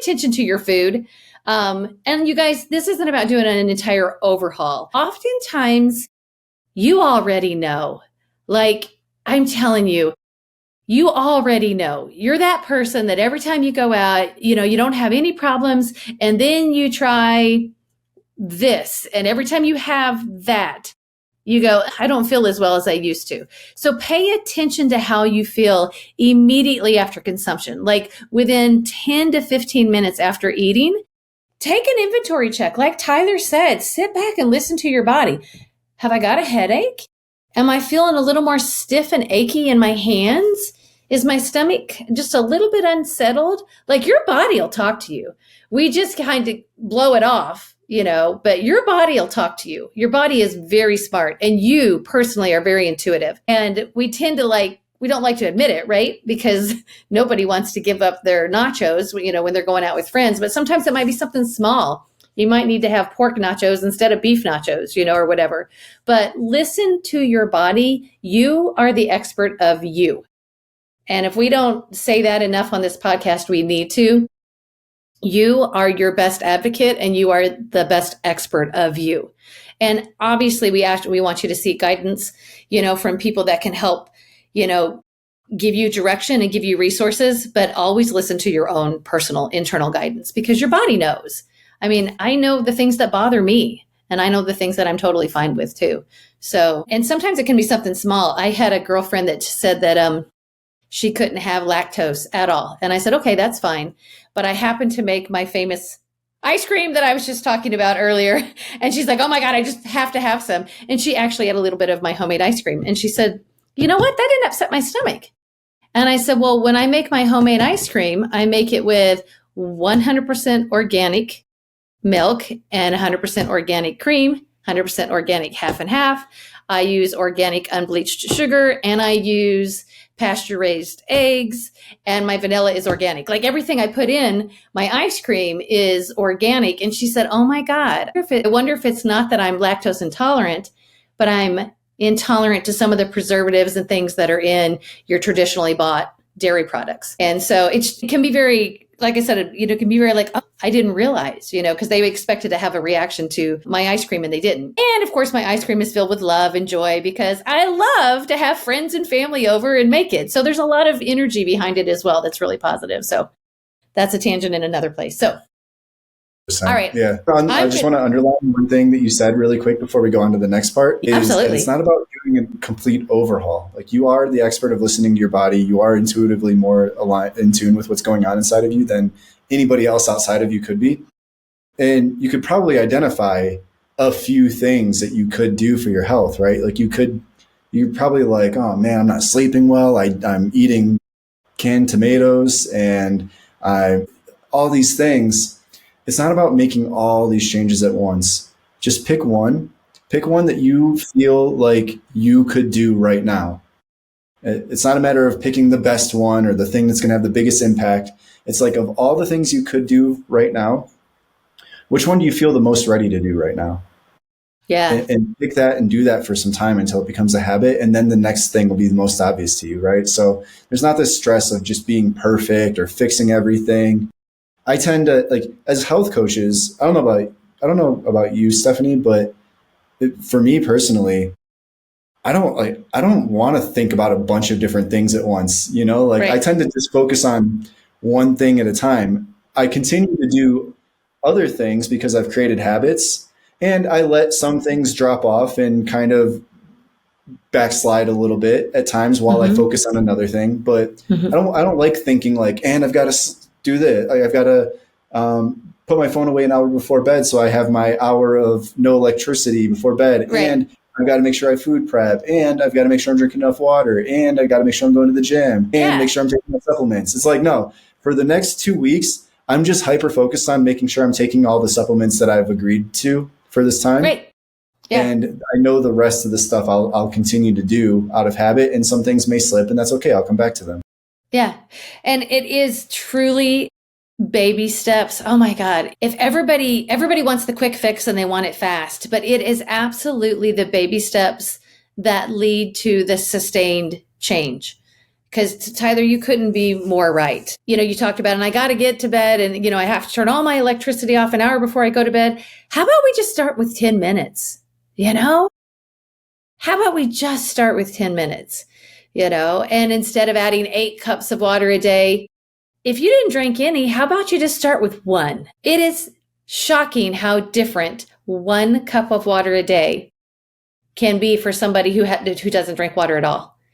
attention to your food. And you guys, this isn't about doing an entire overhaul. Oftentimes, you already know. Like, I'm telling you, you already know. You're that person that every time you go out, you don't have any problems, and then you try this, and every time you have that, you go, I don't feel as well as I used to. So pay attention to how you feel immediately after consumption. Like within 10 to 15 minutes after eating, take an inventory check. Like Tyler said, sit back and listen to your body. Have I got a headache? Am I feeling a little more stiff and achy in my hands? Is my stomach just a little bit unsettled? Like your body will talk to you. We just kind of blow it off, but your body will talk to you. Your body is very smart, and you personally are very intuitive. And we tend to we don't like to admit it, right? Because nobody wants to give up their nachos, when they're going out with friends. But sometimes it might be something small. You might need to have pork nachos instead of beef nachos, or whatever. But listen to your body. You are the expert of you. And if we don't say that enough on this podcast, we need to. You are your best advocate, and you are the best expert of you. And obviously, we want you to seek guidance, from people that can help, give you direction and give you resources, but always listen to your own personal internal guidance, because your body knows. I mean, I know the things that bother me, and I know the things that I'm totally fine with too. So, and sometimes it can be something small. I had a girlfriend that said that she couldn't have lactose at all. And I said, okay, that's fine. But I happened to make my famous ice cream that I was just talking about earlier. And she's like, oh my God, I just have to have some. And she actually had a little bit of my homemade ice cream. And she said, you know what? That didn't upset my stomach. And I said, well, when I make my homemade ice cream, I make it with 100% organic milk and 100% organic cream, 100% organic half and half. I use organic unbleached sugar, and I use pasture raised eggs, and my vanilla is organic. Like everything I put in my ice cream is organic. And she said, oh my God, I wonder if it's not that I'm lactose intolerant, but I'm intolerant to some of the preservatives and things that are in your traditionally bought dairy products. And so it can be very, like I said, it can be very like, oh, I didn't realize, because they expected to have a reaction to my ice cream and they didn't. And of course, my ice cream is filled with love and joy because I love to have friends and family over and make it. So there's a lot of energy behind it as well. That's really positive. So that's a tangent in another place. So, all right. Yeah. I just want to underline one thing that you said really quick before we go on to the next part. Absolutely. It's not about doing a complete overhaul. Like you are the expert of listening to your body. You are intuitively more aligned, in tune with what's going on inside of you than anybody else outside of you could be. And you could probably identify a few things that you could do for your health, right? Like you're probably like, oh man, I'm not sleeping well. I'm eating canned tomatoes and all these things. It's not about making all these changes at once. Just pick one that you feel like you could do right now. It's not a matter of picking the best one or the thing that's going to have the biggest impact. It's like, of all the things you could do right now, which one do you feel the most ready to do right now? Yeah. And pick that and do that for some time until it becomes a habit. And then the next thing will be the most obvious to you, right? So there's not this stress of just being perfect or fixing everything. I tend to, like, as health coaches, I don't know about you, Stephanie, but for me personally, I don't want to think about a bunch of different things at once, right. I tend to just focus on one thing at a time. I continue to do other things because I've created habits, and I let some things drop off and kind of backslide a little bit at times while I focus on another thing. But I don't like thinking like, and I've got to do this. I've got to put my phone away an hour before bed so I have my hour of no electricity before bed. Right. And I've got to make sure I food prep, and I've got to make sure I'm drinking enough water, and I've got to make sure I'm going to the gym, and make sure I'm taking my supplements. It's like, no, for the next 2 weeks, I'm just hyper focused on making sure I'm taking all the supplements that I've agreed to for this time. Right. Yeah. And I know the rest of the stuff I'll continue to do out of habit, and some things may slip, and that's okay. I'll come back to them. Yeah. And it is truly baby steps. Oh my God. If everybody wants the quick fix and they want it fast, but it is absolutely the baby steps that lead to the sustained change. Because Tyler, you couldn't be more right. You talked about, and I got to get to bed and, I have to turn all my electricity off an hour before I go to bed. How about we just start with 10 minutes? How about we just start with 10 minutes? And instead of adding 8 cups of water a day, if you didn't drink any, how about you just start with 1? It is shocking how different 1 cup of water a day can be for somebody who doesn't drink water at all.